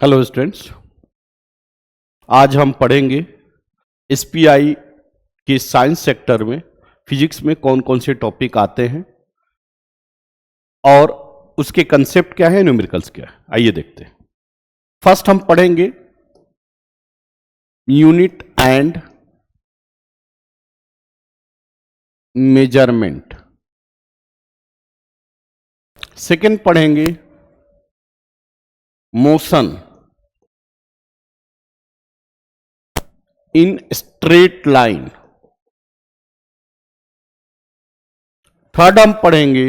Hello students, आज हम पढ़ेंगे एसपीआई के साइंस सेक्टर में फिजिक्स में कौन कौन से टॉपिक आते हैं और उसके कंसेप्ट क्या है, न्यूमेरिकल्स क्या है। आइए देखते हैं। फर्स्ट हम पढ़ेंगे यूनिट एंड मेजरमेंट। सेकंड पढ़ेंगे motion in straight line. Third हम पढ़ेंगे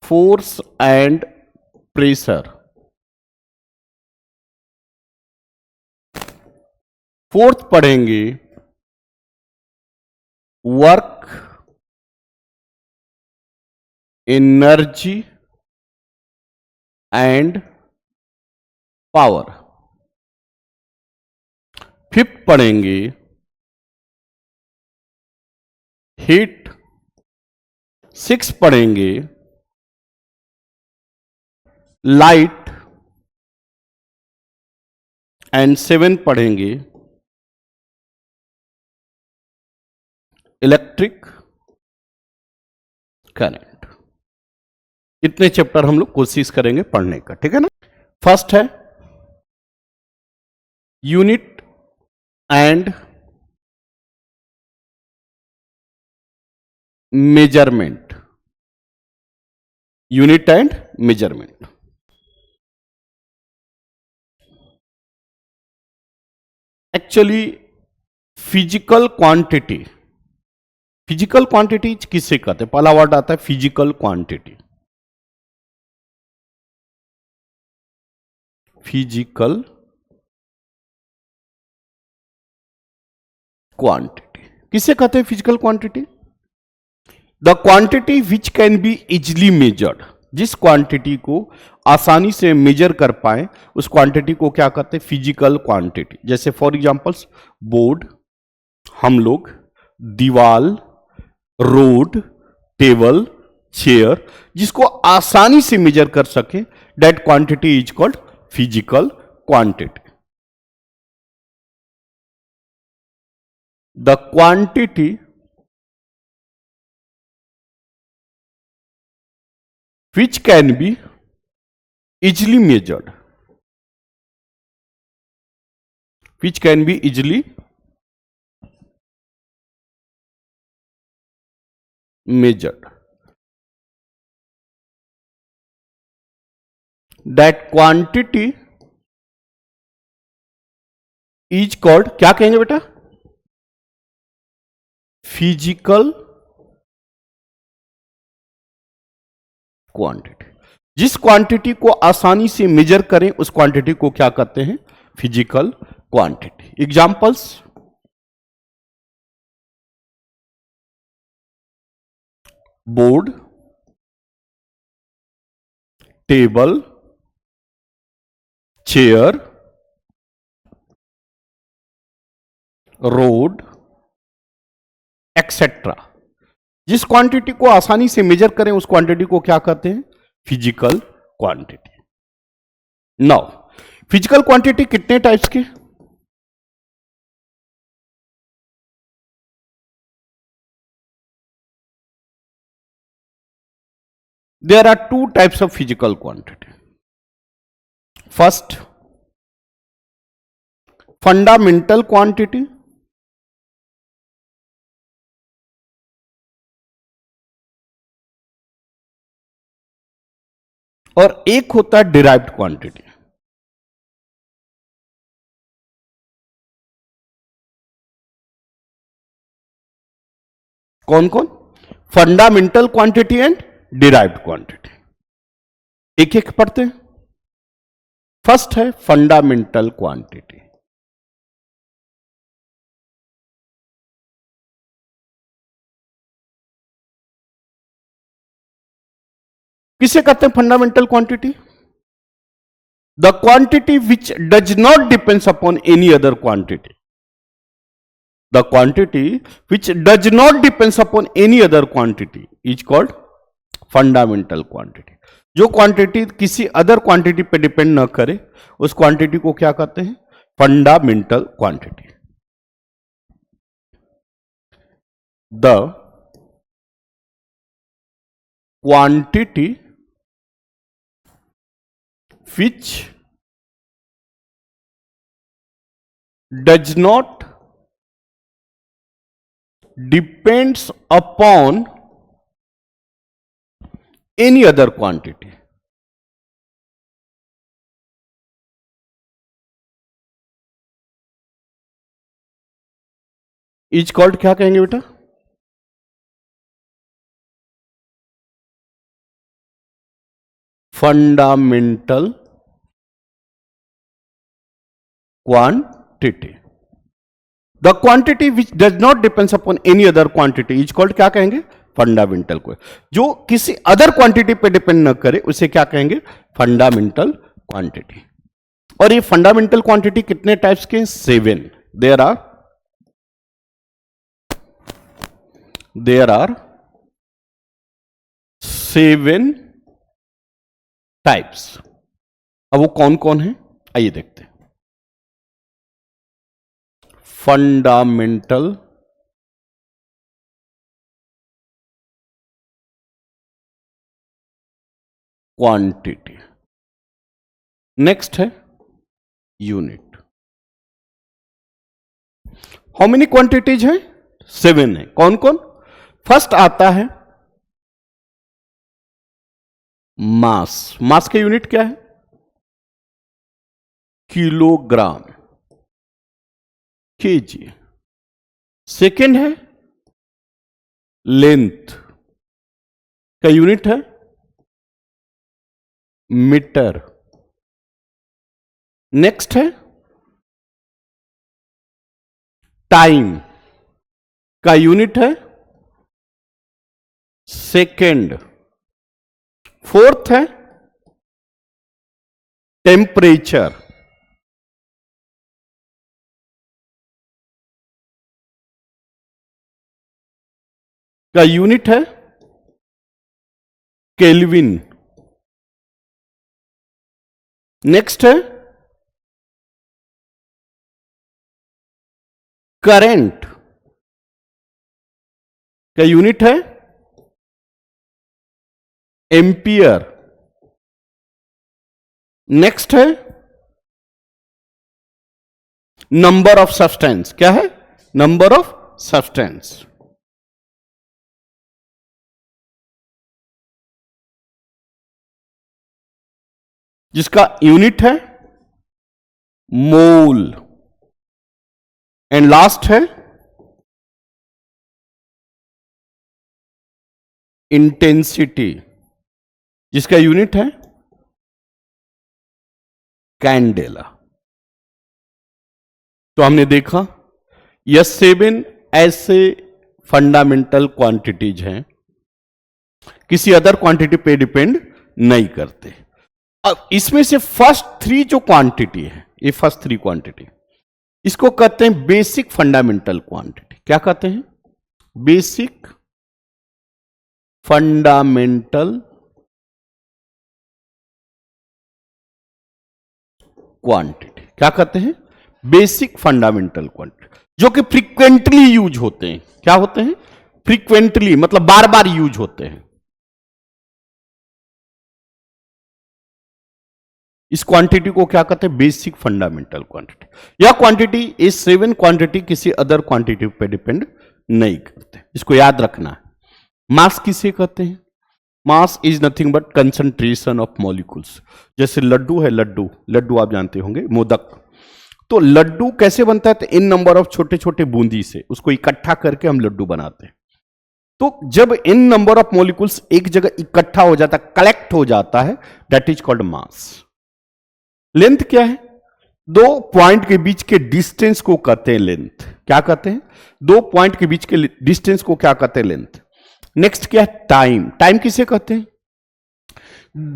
फोर्स एंड प्रेशर। फोर्थ पढ़ेंगे work, energy and power. Fifth पढ़ेंगे हीट। सिक्स पढ़ेंगे लाइट एंड सेवन पढ़ेंगे इलेक्ट्रिक करंट। इतने चैप्टर हम लोग कोशिश करेंगे पढ़ने का, ठीक है ना। फर्स्ट है unit and measurement. Unit and measurement. Actually physical quantity, physical quantity किससे कहते हैं? पहला वर्ड आता है फिजिकल क्वांटिटी। फिजिकल क्वांटिटी किसे कहते हैं? Physical quantity the quantity which can be easily measured. जिस क्वांटिटी को आसानी से मेजर कर पाए उस क्वांटिटी को क्या कहते हैं? Physical quantity. जैसे फॉर एग्जांपल्स बोर्ड, हम लोग, दीवाल, रोड, टेबल, चेयर, जिसको आसानी से मेजर कर सके, that quantity is called physical quantity. The quantity which can be easily measured, which can be easily measured, that quantity is called, क्या कहेंगे बेटा? Physical quantity. जिस क्वांटिटी को आसानी से मेजर करें उस क्वांटिटी को क्या कहते हैं? Physical quantity. Examples, board, table, chair, road, etcetera. जिस क्वांटिटी को आसानी से मेजर करें उस क्वांटिटी को क्या कहते हैं? Physical quantity. Now physical quantity कितने टाइप्स के? There are two types of physical quantity. First, fundamental quantity, और एक होता है डिराइव्ड क्वांटिटी। कौन कौन? Fundamental quantity and derived quantity. एक एक पढ़ते हैं। फर्स्ट है फंडामेंटल क्वांटिटी। किसे कहते हैं fundamental quantity? The quantity which does not depends upon any other quantity. The quantity which does not depends upon any other quantity is called fundamental quantity. जो quantity किसी अदर क्वांटिटी पे depend न करे उस quantity को क्या कहते हैं? Fundamental quantity. The quantity which does not depends upon any other quantity is called, क्या कहेंगे बेटा? Fundamental quantity. The quantity which does not depends upon any other quantity is called, क्या कहेंगे? फंडामेंटल को। जो किसी अदर क्वांटिटी पे depend न करे उसे क्या कहेंगे? Fundamental quantity. और ये फंडामेंटल क्वांटिटी कितने टाइप्स के? 7। There are 7 types. अब वो कौन कौन है आइए देखते हैं। Fundamental quantity. नेक्स्ट है यूनिट। हाउ मेनी क्वांटिटीज है? 7 है। कौन कौन? फर्स्ट आता है मास। मास का यूनिट क्या है? Kilogram, KG. सेकेंड है लेंथ का यूनिट है मीटर। नेक्स्ट है टाइम का यूनिट है सेकेंड। फोर्थ है टेम्परेचर। का यूनिट है केल्विन। नेक्स्ट है करंट का यूनिट है एम्पियर। नेक्स्ट है नंबर ऑफ सब्सटेंस। क्या है? Number of substance. जिसका यूनिट है मोल। एंड लास्ट है इंटेंसिटी, जिसका यूनिट है कैंडेला। तो हमने देखा यह 7 ऐसे फंडामेंटल क्वांटिटीज हैं, किसी अदर क्वांटिटी पे डिपेंड नहीं करते। अब इसमें से फर्स्ट 3 जो क्वांटिटी है, ये फर्स्ट 3 क्वांटिटी, इसको कहते हैं बेसिक फंडामेंटल क्वांटिटी। क्या कहते हैं? Basic fundamental quantity. क्या कहते हैं? बेसिक फंडामेंटल क्वांटिटी, जो कि फ्रीक्वेंटली यूज होते हैं। क्या होते हैं? फ्रीक्वेंटली, मतलब बार बार यूज होते हैं। इस क्वांटिटी को क्या कहते हैं? Basic fundamental quantity. यह क्वांटिटी, ये 7 क्वांटिटी किसी अदर क्वांटिटी पे डिपेंड नहीं करते। इसको याद रखना है। मास किसे कहते हैं? Mass is nothing but concentration of molecules. जैसे लड्डू है, लड्डू आप जानते होंगे, मोदक। तो लड्डू कैसे बनता है? तो इन नंबर ऑफ छोटे छोटे बूंदी से उसको इकट्ठा करके हम लड्डू बनाते हैं। तो जब इन नंबर ऑफ मॉलिक्यूल्स एक जगह इकट्ठा हो जाता है, कलेक्ट हो जाता है, that is called mass. Length क्या है? 2 पॉइंट के बीच के डिस्टेंस को कहते हैं लेंथ। क्या कहते हैं? 2 पॉइंट के बीच के डिस्टेंस को क्या कहते हैं? लेंथ। नेक्स्ट क्या है? टाइम। टाइम किसे कहते हैं?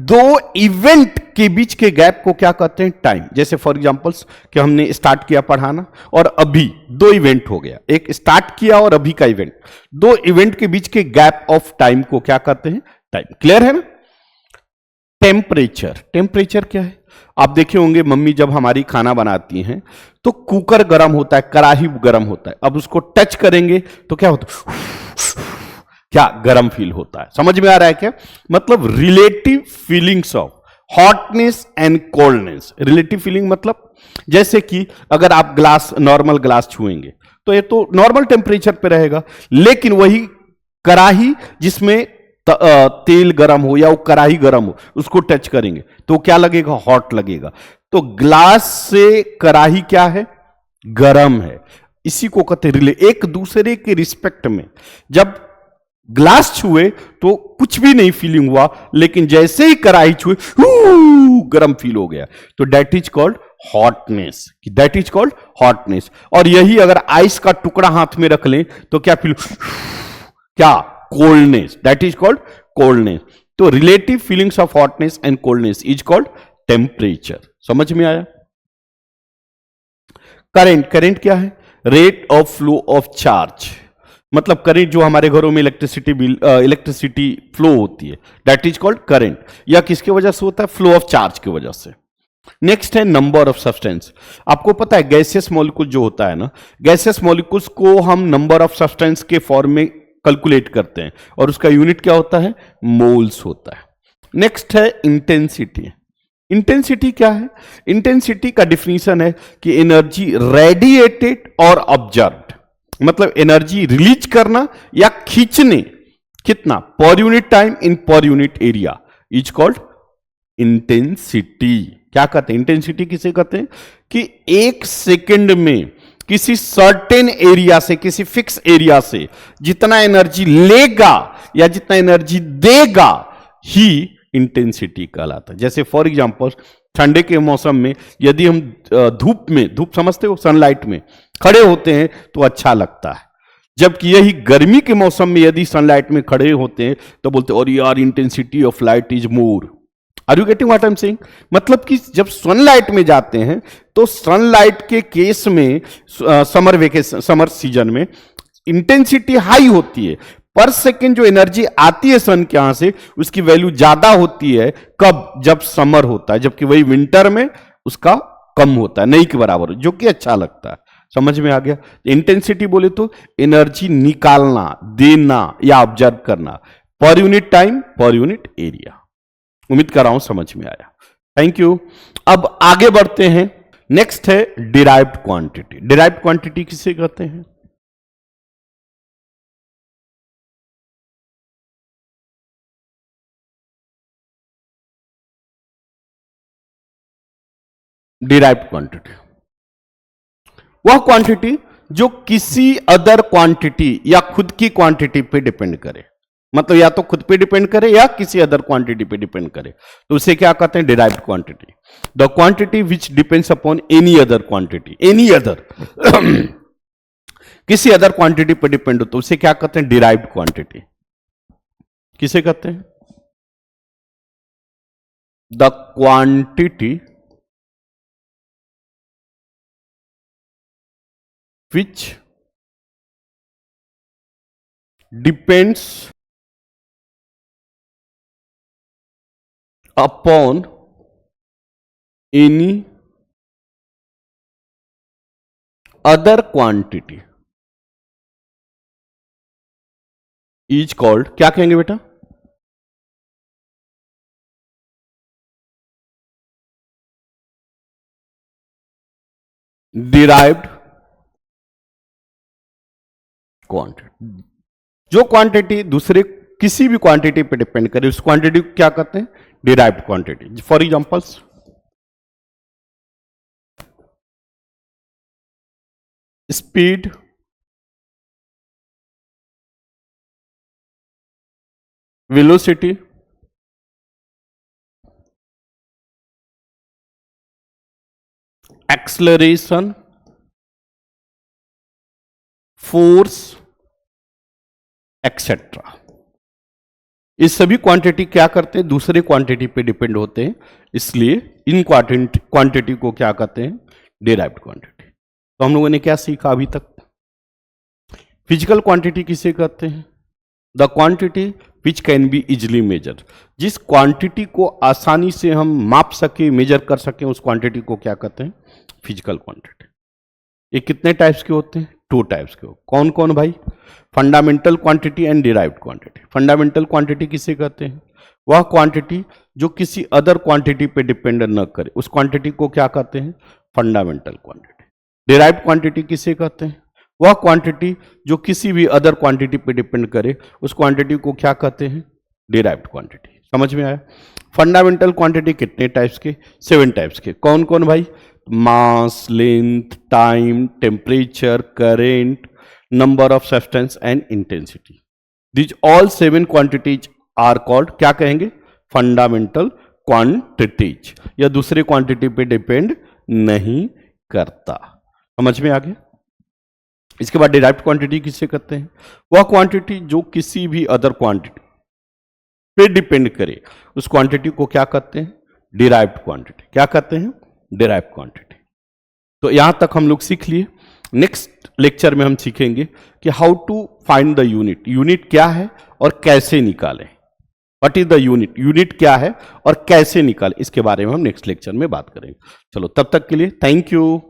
2 इवेंट के बीच के गैप को क्या कहते हैं? टाइम। जैसे फॉर एग्जांपल्स कि हमने स्टार्ट किया पढ़ाना और अभी 2 इवेंट हो गया, एक स्टार्ट किया और अभी का इवेंट। 2 इवेंट के बीच के गैप ऑफ टाइम को क्या कहते हैं? टाइम। क्लियर है ना? टेम्परेचर, टेम्परेचर क्या है? आप देखे होंगे मम्मी जब हमारी खाना बनाती हैं तो कुकर गर्म होता है, कढ़ाई गर्म होता है, अब उसको टच करेंगे तो क्या होता है? क्या गर्म फील होता है। समझ में आ रहा है क्या? मतलब relative feelings of hotness and coldness. Relative feeling मतलब जैसे कि अगर आप ग्लास, नॉर्मल ग्लास छुएंगे तो ये तो नॉर्मल टेम्परेचर पे रहेगा, लेकिन वही कढ़ाई जिसमें तेल गर्म हो या वो कढ़ाई गर्म हो, उसको टच करेंगे तो क्या लगेगा? हॉट लगेगा। तो ग्लास से कढ़ाई क्या है? गर्म है। इसी को कहते हैं रिले। एक दूसरे के रिस्पेक्ट में जब ग्लास छुए तो कुछ भी नहीं फीलिंग हुआ, लेकिन जैसे ही कढ़ाई छुए गर्म फील हो गया, तो that is called hotness. That is called hotness. और यही अगर आइस का टुकड़ा हाथ में रख लें तो क्या फील? क्या? Coldness. That is called coldness. तो relative feelings of hotness and coldness is called temperature. समझ में आया? करंट, करंट क्या है? Rate of flow of charge. मतलब करंट जो हमारे घरों में इलेक्ट्रिसिटी फ्लो होती है, दैट इज कॉल्ड करंट। या किसकी वजह से होता है? फ्लो ऑफ चार्ज की वजह से। नेक्स्ट है नंबर ऑफ सब्सटेंस। आपको पता है गैसियस मॉलिक्यूल जो होता है ना, गैसियस मॉलिक्यूल्स को हम नंबर ऑफ सब्सटेंस के फॉर्म में कैलकुलेट करते हैं और उसका यूनिट क्या होता है? मोल्स होता है। नेक्स्ट है इंटेंसिटी। इंटेंसिटी क्या है? इंटेंसिटी का डिफिनीशन है कि एनर्जी रेडिएटेड और ऑब्जर्व्ड, मतलब एनर्जी रिलीज करना या खींचने, कितना? Per unit time in per unit area is called intensity. क्या कहते हैं? इंटेंसिटी किसे कहते हैं? कि एक सेकंड में किसी सर्टेन एरिया से, किसी फिक्स एरिया से जितना एनर्जी लेगा या जितना एनर्जी देगा ही इंटेंसिटी कहलाता है। जैसे फॉर एग्जांपल ठंडे के मौसम में यदि हम धूप में, धूप समझते हो, सनलाइट में खड़े होते हैं तो अच्छा लगता है, जबकि यही गर्मी के मौसम में यदि सनलाइट में खड़े होते हैं तो बोलते हैं और यार intensity of light is more. Are you getting what I am saying? मतलब कि जब सनलाइट में जाते हैं तो सनलाइट के केस में समर सीजन में इंटेंसिटी हाई होती है, पर सेकेंड जो एनर्जी आती है सन के यहां से उसकी वैल्यू ज्यादा होती है। कब? जब समर होता है, जबकि वही विंटर में उसका कम होता है, नहीं के बराबर, जो कि अच्छा लगता है। समझ में आ गया? इंटेंसिटी बोले तो एनर्जी निकालना, देना या ऑब्जर्व करना, per unit time, per unit area. उम्मीद कर रहा हूं समझ में आया। Thank you. अब आगे बढ़ते हैं। नेक्स्ट है डिराइव्ड क्वांटिटी। डिराइव्ड क्वांटिटी किसे कहते हैं? डिराइव्ड क्वांटिटी वह क्वांटिटी जो किसी अदर क्वांटिटी या खुद की क्वांटिटी पे डिपेंड करे। मतलब या तो खुद पे डिपेंड करे या किसी अदर क्वांटिटी पे डिपेंड करे, तो उसे क्या कहते हैं? Derived quantity. The quantity which depends upon any other quantity, any other किसी अदर क्वांटिटी पे डिपेंड हो तो उसे क्या कहते हैं? Derived quantity. किसे कहते हैं? The quantity which depends upon any other quantity is called, क्या कहेंगे बेटा? Derived quantity. जो क्वांटिटी दूसरे किसी भी क्वांटिटी पे डिपेंड करे उस क्वांटिटी को क्या कहते हैं? Derived quantity. For examples, speed, velocity, acceleration, force, etcetera. ये सभी क्वांटिटी क्या करते हैं? दूसरे क्वांटिटी पे डिपेंड होते हैं, इसलिए इन क्वांटिटी को क्या कहते हैं? Derived quantity. तो हम लोगों ने क्या सीखा अभी तक? फिजिकल क्वांटिटी किसे कहते हैं? The quantity which can be easily measure, जिस क्वांटिटी को आसानी से हम माप सके, मेजर कर सकें, उस क्वांटिटी को क्या कहते हैं? Physical quantity. ये कितने टाइप्स के होते हैं? 2 टाइप्स के। कौन कौन भाई? Fundamental quantity and derived quantity. Fundamental quantity किसे कहते हैं? वह क्वांटिटी जो किसी अदर क्वांटिटी पे डिपेंड न करे, उस क्वांटिटी को क्या कहते हैं? Fundamental quantity. डिराइव्ड क्वांटिटी किसे कहते हैं? वह क्वांटिटी जो किसी भी अदर क्वांटिटी पे डिपेंड करे, उस क्वांटिटी को क्या कहते हैं? Derived quantity. समझ में आया? फंडामेंटल क्वांटिटी कितने टाइप्स के? 7 टाइप्स के। कौन कौन भाई? Mass, length, time, temperature, current, number of substance and intensity. These all 7 quantities are called, क्या कहेंगे? Fundamental quantities. या दूसरे क्वांटिटी पे डिपेंड नहीं करता। समझ में आ गया? इसके बाद डिराइव्ड क्वांटिटी किसे कहते हैं? वह क्वांटिटी जो किसी भी अदर क्वांटिटी पे डिपेंड करे, उस क्वांटिटी को क्या कहते हैं? Derived quantity. क्या कहते हैं? Derived quantity. तो यहां तक हम लोग सीख लिए। नेक्स्ट लेक्चर में हम सीखेंगे कि how to find the unit. Unit क्या है और कैसे निकालें? What is the unit? Unit क्या है और कैसे निकालें, इसके बारे में हम नेक्स्ट लेक्चर में बात करेंगे। चलो, तब तक के लिए थैंक यू।